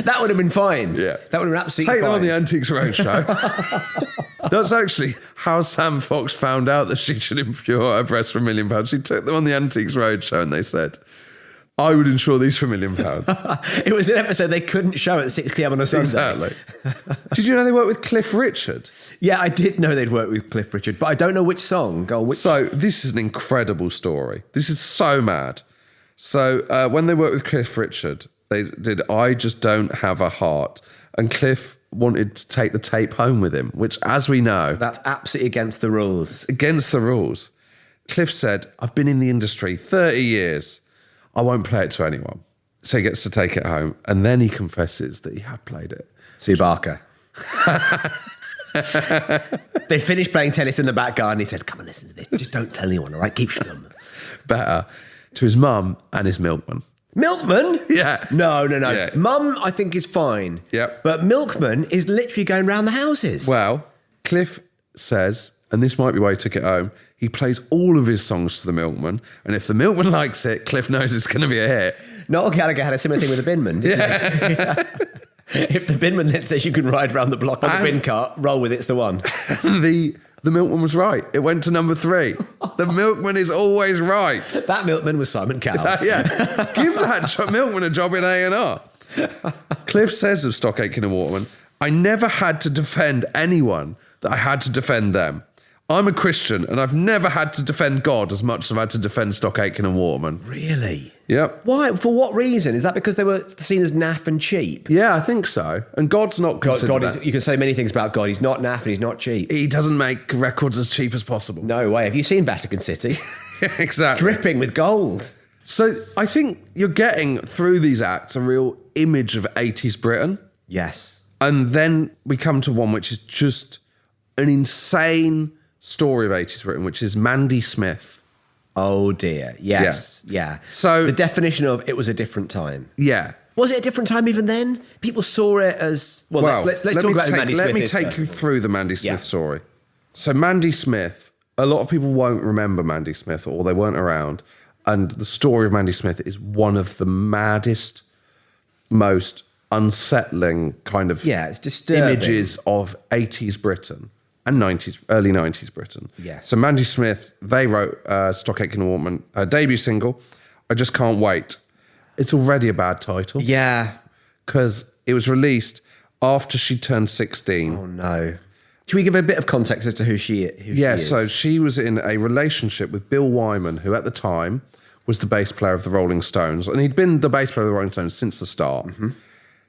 That would have been fine. Yeah. That would have been absolutely fine. Take them fine. on the Antiques Roadshow. That's actually how Sam Fox found out that she should insure her breasts for £1 million. She took them on the Antiques Roadshow and they said, I would insure these for £1 million. It was an episode they couldn't show at 6 p.m. on a Sunday. Exactly. Did you know they worked with Cliff Richard? Yeah, I did know they'd worked with Cliff Richard, but I don't know which song. So this is an incredible story. This is so mad. So when they worked with Cliff Richard, they did I Just Don't Have a Heart. And Cliff wanted to take the tape home with him, which, as we know... That's absolutely against the rules. Against the rules. Cliff said, I've been in the industry 30 years. I won't play it to anyone. So he gets to take it home. And then he confesses that he had played it. Sue Barker. They finished playing tennis in the back garden. He said, come and listen to this. Just don't tell anyone, all right? Keep stum. Better. To his mum and his milkman. Milkman? Yeah. No. Yeah. Mum, I think, is fine. Yep. But Milkman is literally going round the houses. Well, Cliff says, and this might be why he took it home, he plays all of his songs to the milkman, and if the milkman likes it, Cliff knows it's going to be a hit. Noel Gallagher had a similar thing with the binman, didn't he? If the binman then says you can ride around the block on the bin cart, roll with it's the one. The milkman was right. It went to number 3. The milkman is always right. That milkman was Simon Cowell. Yeah. Give that milkman a job in A&R. Cliff says of Stock, Aitken and Waterman, I never had to defend anyone that I had to defend them. I'm a Christian and I've never had to defend God as much as I've had to defend Stock, Aitken and Waterman. Really? Yep. Why? For what reason? Is that because they were seen as naff and cheap? Yeah, I think so. And God's not considered that. You can say many things about God. He's not naff and he's not cheap. He doesn't make records as cheap as possible. No way. Have you seen Vatican City? Exactly. Dripping with gold. So I think you're getting, through these acts, a real image of 80s Britain. Yes. And then we come to one which is just an insane story of 80s Britain, which is Mandy Smith. Oh dear. Yes. Yeah. So the definition of it was a different time. Yeah. Was it a different time even then? People saw it as... Well, let's talk about who Mandy Smith is. Let me take you through the Mandy Smith story. So Mandy Smith, a lot of people won't remember Mandy Smith or they weren't around. And the story of Mandy Smith is one of the maddest, most unsettling kind of it's disturbing. Images of 80s Britain and early 90s Britain. Yeah. So Mandy Smith, they wrote Stock, Aitken and Waterman, her debut single, I Just Can't Wait. It's already a bad title. Yeah. Because it was released after she turned 16. Oh, no. Should we give a bit of context as to who she is? So she was in a relationship with Bill Wyman, who at the time was the bass player of the Rolling Stones. And he'd been the bass player of the Rolling Stones since the start. Mm-hmm.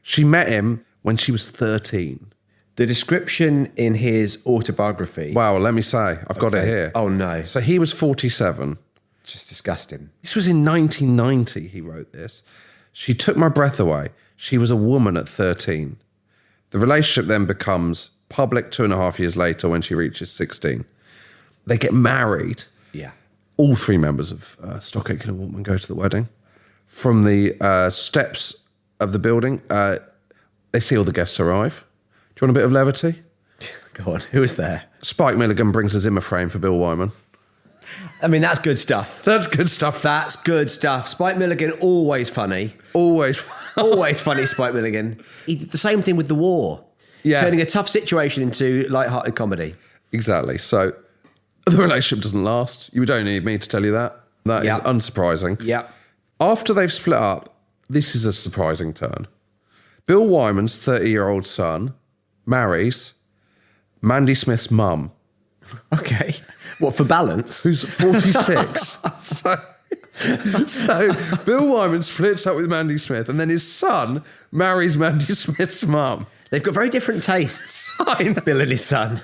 She met him when she was 13. The description in his autobiography... Wow, let me say, I've got it here. Oh, no. So he was 47. Just disgusting. This was in 1990, he wrote this. She took my breath away. She was a woman at 13. The relationship then becomes public 2.5 years later when she reaches 16. They get married. Yeah. All 3 members of Stock, Aitken and Waterman go to the wedding. From the steps of the building, they see all the guests arrive. Do you want a bit of levity? Go on, who was there? Spike Milligan brings a Zimmer frame for Bill Wyman. I mean, that's good stuff. That's good stuff. That's good stuff. Spike Milligan, always funny. Always funny. Always funny, Spike Milligan. He did the same thing with the war. Yeah. Turning a tough situation into light-hearted comedy. Exactly. So the relationship doesn't last. You don't need me to tell you that. That is unsurprising. Yeah. After they've split up, this is a surprising turn. Bill Wyman's 30-year-old son marries Mandy Smith's mum. Okay. What, for balance? Who's 46. So Bill Wyman splits up with Mandy Smith, and then his son marries Mandy Smith's mum. They've got very different tastes, Bill and his son.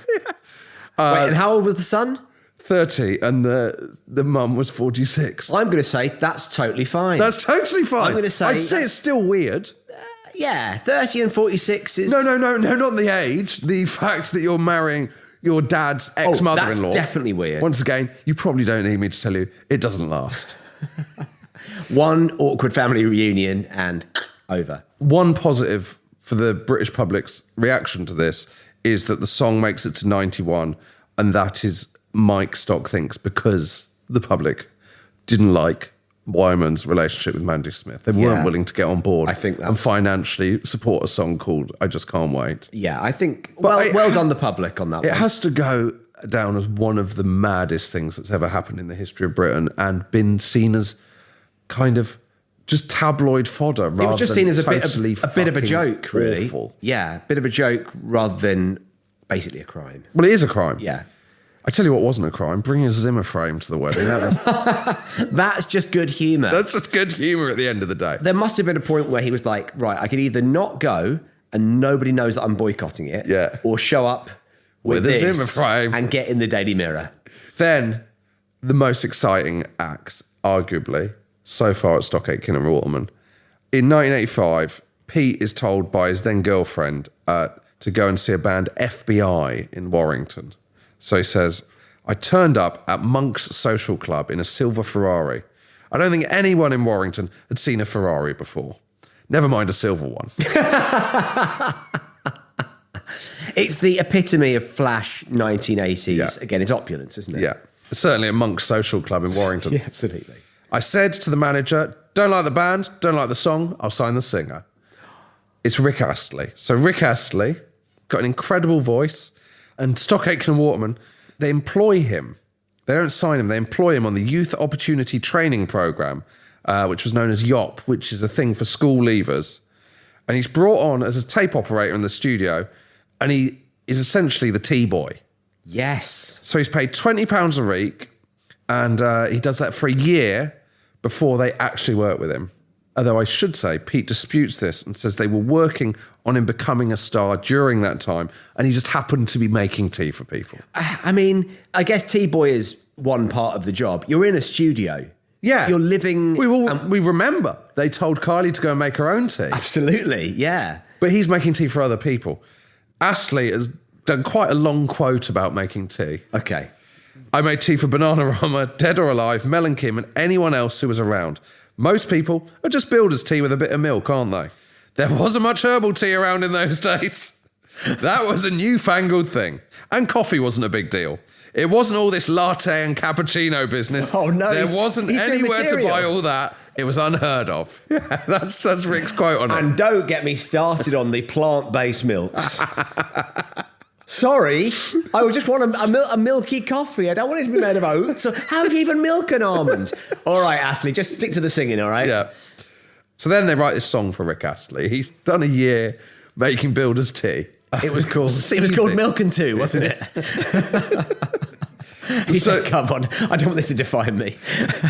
Wait, and how old was the son? 30, and the mum was 46. I'm going to say that's totally fine. That's totally fine. I'm going to say... I'd say it's still weird. Yeah, 30 and 46 is... No, not the age. The fact that you're marrying your dad's ex-mother-in-law. That's definitely weird. Once again, you probably don't need me to tell you, it doesn't last. One awkward family reunion and over. One positive for the British public's reaction to this is that the song makes it to 91, and that is Mike Stock thinks because the public didn't like Wyman's relationship with Mandy Smith. They weren't willing to get on board and financially support a song called I Just Can't Wait. Yeah, I think, well done the public on that one. It has to go down as one of the maddest things that's ever happened in the history of Britain and been seen as kind of just tabloid fodder rather than it was just seen as a bit of a joke, really. Awful. Yeah, a bit of a joke rather than basically a crime. Well, it is a crime. Yeah. I tell you what wasn't a crime, bringing a Zimmer frame to the wedding. That's just good humour. That's just good humour at the end of the day. There must have been a point where he was like, right, I can either not go and nobody knows that I'm boycotting it, or show up with a this Zimmer frame and get in the Daily Mirror. Then, the most exciting act, arguably, so far at Stock Aitken and Waterman. In 1985, Pete is told by his then girlfriend to go and see a band FBI in Warrington. So he says, I turned up at Monk's Social Club in a silver Ferrari. I don't think anyone in Warrington had seen a Ferrari before. Never mind a silver one. It's the epitome of flash 1980s. Yeah. Again, it's opulence, isn't it? Yeah. Certainly at Monk's Social Club in Warrington. Yeah, absolutely. I said to the manager, don't like the band, don't like the song, I'll sign the singer. It's Rick Astley. So Rick Astley got an incredible voice. And Stock Aitken and Waterman, they employ him. They don't sign him. They employ him on the Youth Opportunity Training Programme, which was known as YOP, which is a thing for school leavers. And he's brought on as a tape operator in the studio, and he is essentially the T-boy. Yes. So he's paid £20 a week, and he does that for a year before they actually work with him. Although I should say, Pete disputes this and says they were working on him becoming a star during that time, and he just happened to be making tea for people. I mean, I guess T-boy is one part of the job. You're in a studio. Yeah. You're living... We remember they told Kylie to go and make her own tea. Absolutely, yeah. But he's making tea for other people. Astley has done quite a long quote about making tea. Okay. I made tea for Bananarama, Dead or Alive, Mel and Kim, and anyone else who was around. Most people are just builder's tea with a bit of milk, aren't they? There wasn't much herbal tea around in those days. That was a newfangled thing. And coffee wasn't a big deal. It wasn't all this latte and cappuccino business. Oh, no. There wasn't anywhere to buy all that. It was unheard of. Yeah, that's Rick's quote on it. And don't get me started on the plant-based milks. Sorry, I just want a milky coffee. I don't want it to be made of oats. So how do you even milk an almond? All right, Astley, just stick to the singing, all right? Yeah. So then they write this song for Rick Astley. He's done a year making builder's tea. It was called Milk and Two, wasn't it? He said, come on, I don't want this to define me.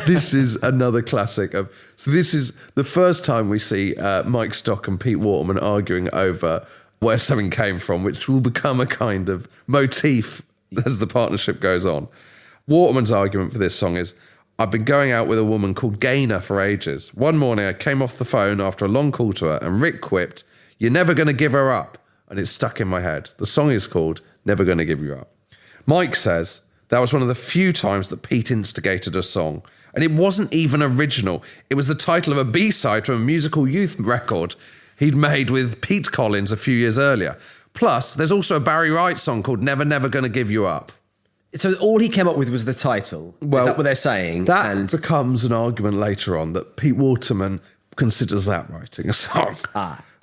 This is another classic of... So this is the first time we see Mike Stock and Pete Waterman arguing over where something came from, which will become a kind of motif as the partnership goes on. Waterman's argument for this song is, I've been going out with a woman called Gaynor for ages. One morning I came off the phone after a long call to her and Rick quipped, you're never going to give her up. And it's stuck in my head. The song is called Never Gonna Give You Up. Mike says that was one of the few times that Pete instigated a song. And it wasn't even original. It was the title of a B-side to a musical youth record he'd made with Pete Collins a few years earlier. Plus, there's also a Barry Wright song called Never, Never Gonna Give You Up. So all he came up with was the title. Well, is that what they're saying? That becomes an argument later on that Pete Waterman considers that writing a song.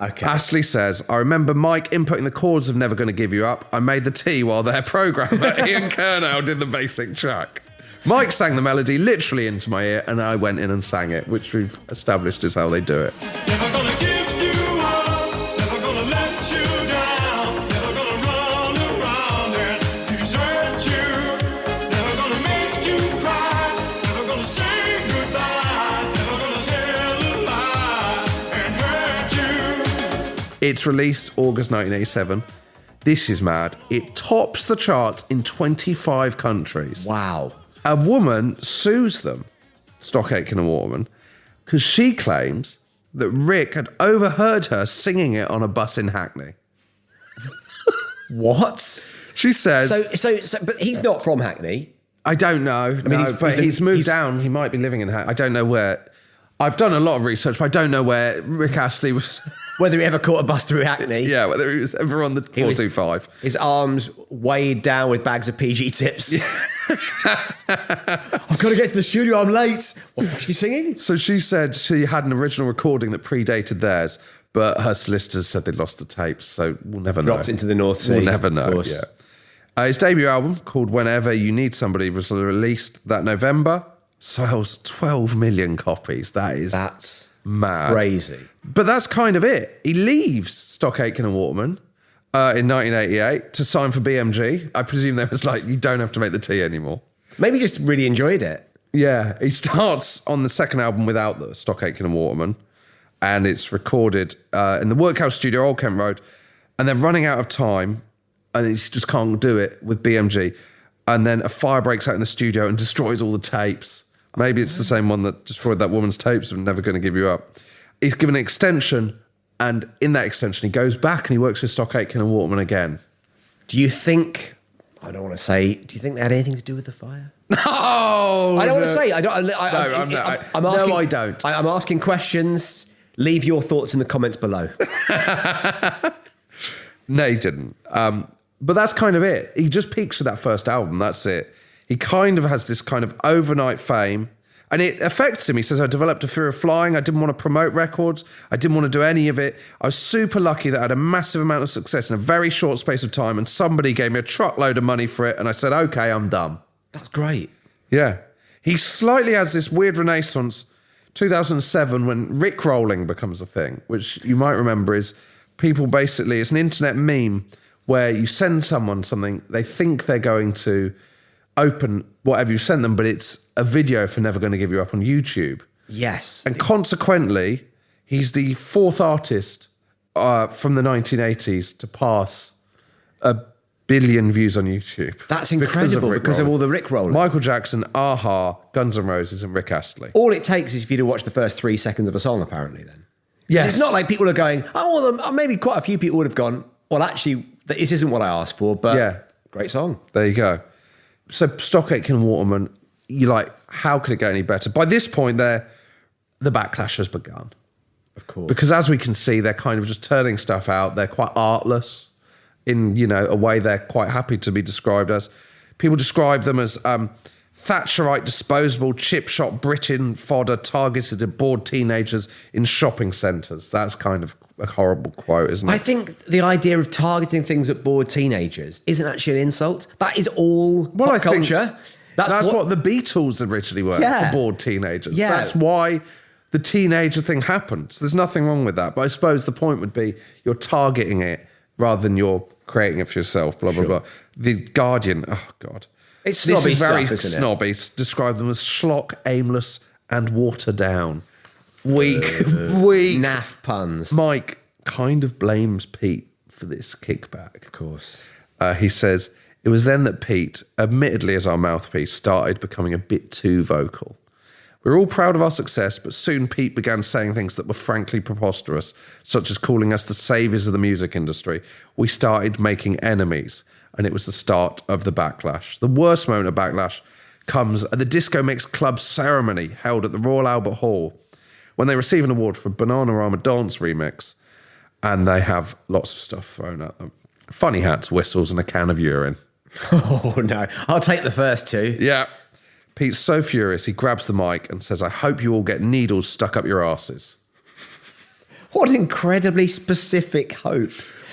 Okay. Astley says, I remember Mike inputting the chords of Never Gonna Give You Up. I made the tea while their programmer, Ian Kernow, did the basic track. Mike sang the melody literally into my ear, and I went in and sang it, which we've established is how they do it. Never gonna give you up, never gonna let you down, never gonna run around and desert you, never gonna make you cry, never gonna say goodbye, never gonna tell a lie and hurt you. It's released August 1987. This is mad. It tops the charts in 25 countries. Wow. A woman sues them, Stock Aitken and Waterman, because she claims that Rick had overheard her singing it on a bus in Hackney. What? She says... So, but he's not from Hackney. I don't know. He's moved down. He might be living in Hackney. I don't know where. I've done a lot of research, but I don't know where Rick Astley was... Whether he ever caught a bus through Hackney. Yeah, whether he was ever on the 425. His arms weighed down with bags of PG tips. I've got to get to the studio, I'm late. What's she singing? So she said she had an original recording that predated theirs, but her solicitors said they'd lost the tapes, so we'll never know. Dropped into the North Sea. We'll never know, yeah. His debut album, called Whenever You Need Somebody, was released that November. Sells 12 million copies. That's mad. Crazy. But that's kind of it. He leaves Stock Aitken and Waterman in 1988 to sign for BMG. I presume there was like, you don't have to make the tea anymore. Maybe he just really enjoyed it. Yeah. He starts on the second album without the Stock Aitken and Waterman, and it's recorded in the Workhouse studio, Old Kent Road, and they're running out of time, and he just can't do it with BMG. And then a fire breaks out in the studio and destroys all the tapes. Maybe it's the same one that destroyed that woman's tapes of Never Gonna Give You Up. He's given an extension, and in that extension, he goes back and he works with Stock Aitken and Waterman again. Do you think, I don't want to say, do you think they had anything to do with the fire? No! I don't want to say. I don't. I'm asking, no, I don't. I'm asking questions. Leave your thoughts in the comments below. No, he didn't. But that's kind of it. He just peaks with that first album. That's it. He kind of has this kind of overnight fame, and it affects him. He says, I developed a fear of flying. I didn't want to promote records. I didn't want to do any of it. I was super lucky that I had a massive amount of success in a very short space of time, and somebody gave me a truckload of money for it, and I said, okay, I'm done. That's great. Yeah. He slightly has this weird renaissance, 2007, when Rickrolling becomes a thing, which you might remember is people basically, it's an internet meme where you send someone something, they think they're going to open whatever you sent them, but it's a video for Never Gonna Give You Up on YouTube. Yes. And consequently, he's the fourth artist from the 1980s to pass 1 billion views on YouTube. That's incredible because of all the Rickrolling. Michael Jackson, a-ha, Guns N' Roses and Rick Astley. All it takes is for you to watch the first 3 seconds of a song, apparently, then. Yes. It's not like people are going, oh, well, maybe quite a few people would have gone, well, actually, this isn't what I asked for, but yeah, great song. There you go. So Stock Aitken and Waterman, you're like, how could it get any better? By this point, the backlash has begun. Of course. Because as we can see, they're kind of just turning stuff out. They're quite artless in, a way they're quite happy to be described as. People describe them as Thatcherite, disposable, chip shop Britain fodder targeted at bored teenagers in shopping centres. That's kind of a horrible quote, isn't it? I think the idea of targeting things at bored teenagers isn't actually an insult. That is all pop culture. That's what the Beatles originally were, for bored teenagers. Yeah. That's why the teenager thing happened. So there's nothing wrong with that. But I suppose the point would be you're targeting it rather than you're creating it for yourself, blah, blah, blah. The Guardian, oh, God. It's snobby this is very stuff, isn't it? snobby. Describe them as schlock, aimless, and watered down. Weak. Naff puns. Mike kind of blames Pete for this kickback. Of course. He says, it was then that Pete, admittedly as our mouthpiece, started becoming a bit too vocal. We were all proud of our success, but soon Pete began saying things that were frankly preposterous, such as calling us the saviours of the music industry. We started making enemies, and it was the start of the backlash. The worst moment of backlash comes at the Disco Mix Club ceremony held at the Royal Albert Hall, when they receive an award for Bananarama Dance Remix, and they have lots of stuff thrown at them. Funny hats, whistles, and a can of urine. Oh, no. I'll take the first two. Yeah. Pete's so furious, he grabs the mic and says, I hope you all get needles stuck up your asses. What an incredibly specific hope.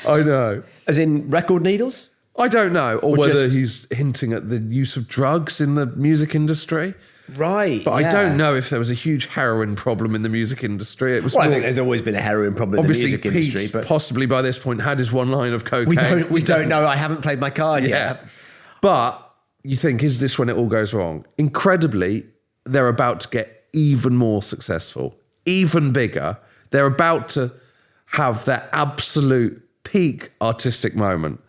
I know. As in record needles? I don't know, or whether just- he's hinting at the use of drugs in the music industry. Right. But yeah. I don't know if there was a huge heroin problem in the music industry. It was Well, I more- think there's always been a heroin problem in the obviously music industry, Pete's but possibly by this point had his one line of cocaine. we don't know. I haven't played my card Yeah. yet. But you think, is this when it all goes wrong? Incredibly, they're about to get even more successful, even bigger. They're about to have their absolute peak artistic moment.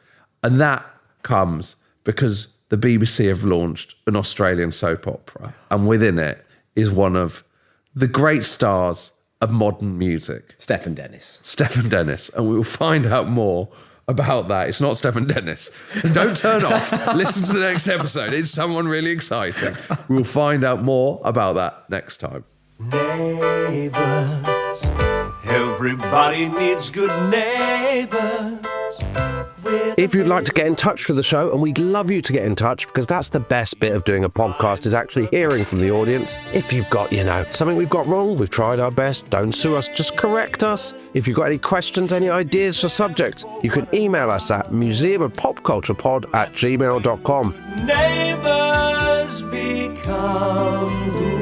And that comes because the BBC have launched an Australian soap opera. And within it is one of the great stars of modern music. Stephen Dennis. Stephen Dennis. And we will find out more about that. It's not Stephen Dennis. Don't turn off. Listen to the next episode. It's someone really exciting. We'll find out more about that next time. Neighbors, everybody needs good neighbors. If you'd like to get in touch with the show, and we'd love you to get in touch because that's the best bit of doing a podcast is actually hearing from the audience. If you've got, something we've got wrong, we've tried our best, don't sue us, just correct us. If you've got any questions, any ideas for subjects, you can email us at museumofpopculturepod@gmail.com. Neighbors become good.